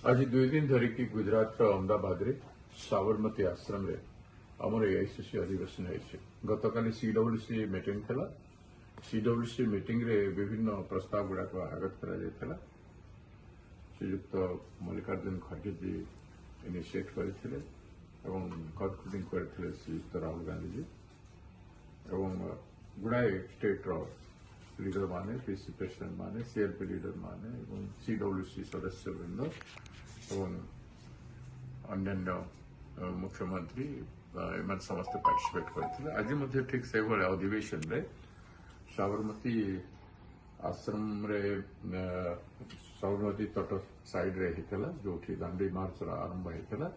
आज 2 दिन धरिकी गुजरात अहमदाबाद रे साबरमती आश्रम रे आमर एआईसीसी अधिवेशन है। गत काली सीडब्ल्यूसी मीटिंग थला। सीडब्ल्यूसी मीटिंग रे विभिन्न प्रस्ताव गुड़ा को आगत करा जायथला। श्रीयुक्त मल्लिकार्जुन खड़गे जी इनिशिएट करथिले एवं कंक्लूडिंग करथिले श्रीयुक्त राहुल गांधी जी एवं गुड़ाए स्टेट रो लीडर माने, पीसी प्रेसिडेंट माने, सीएलपी लीडर माने एवं सीडब्ल्यूसी सदस्य वृंद एवं अन्य मुख्यमंत्री एम समस्त पार्टिसिपेट करते। आज ठीक से भाई अधिवेशन रे साबरमती आश्रम रे साबरमती तट साइड रे होता जो दांडी मार्च आरंभ होता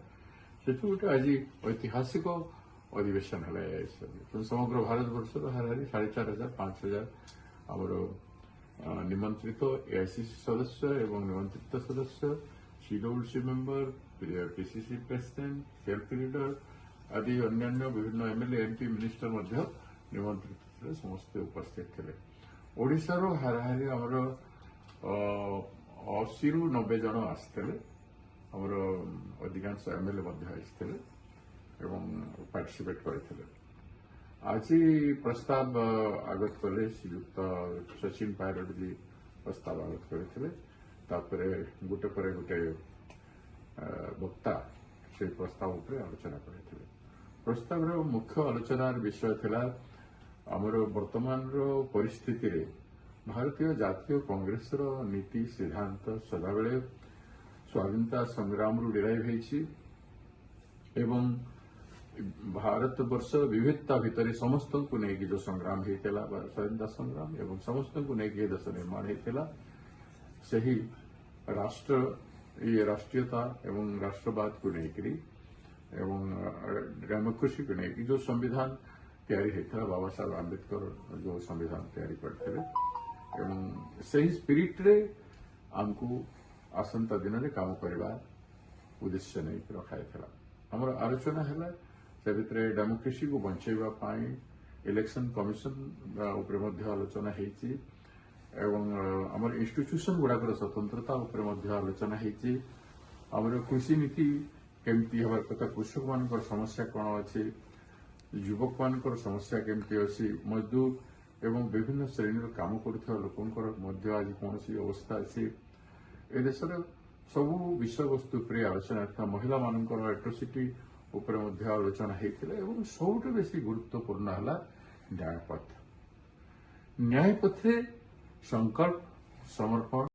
से गोटे आज ऐतिहासिक अधिवेशन है। समग्र भारत वर्ष हाराहारी 4,500 5,000 आमर निमंत्रित एआईसीसी सदस्य एवं निमंत्रित सदस्य, CWC member, PCC president, CLP leader आदि अन्य विभिन्न एमएलए एमपी मिनिस्टर निमंत्रित थे, समस्त उपस्थित थे। ओडिशार हाराहारी आमर 80 ରୁ 90 जन आसते आमर अधिकांश एमएलए आसते एवं पार्टिसिपेट करते। आज प्रस्ताव आगत कले श्रीयुक्त सचिन पायलट जी प्रस्ताव आगत करते। गोटे पर गोटे वक्ता से प्रस्ताव उपर आलोचना करते। प्रस्ताव मुख्य आलोचनार विषय थिला आमर वर्तमान परिस्थिति रे भारतीय जातीय कांग्रेस नीति सिद्धांत सदाबेले स्वाधीनता संग्राम रु डिराइव होईछि एवं भारत वर्ष विविधता भितर समस्त को लेकिन जो संग्राम होता स्वाधीनता संग्राम एवं समस्त को लेकिन देश निर्माण होता सही राष्ट्र ये राष्ट्रीयता एवं राष्ट्रवाद को लेकर एवं डेमोक्रेसी को लेकर जो संविधान तैयारी होता बाबा साहब आंबेडकर जो संविधान तैयारी करते एवं सही स्पिरिट रे आमको आसंता दिन में काम करवा उद्देश्य नहीं रखाई था। आमर आलोचना है से भितर डेमोक्रेसी को बचाइवा इलेक्शन कमिशन उपर आलोचना होती एवं आमर इंस्टीट्यूशन गुड़ाकर स्वतंत्रता उपर आलोचना होती। आमर कृषि नीति केमती हबार कथा, कृषक मान समस्या कौन अच्छी, युवक मान समस्या केमती अच्छी, मजदूर एवं विभिन्न श्रेणी काम करुवा लोकंर आज कौन सी अवस्था अच्छी ए देश सबू विषय वस्तु पर आलोचना था। महिला मान एट्रोसिटी उपर आलोचना होता एवं सबुठ बेसी गुरुत्वपूर्ण है न्यायपथ। न्यायपथे संकल्प समर्पण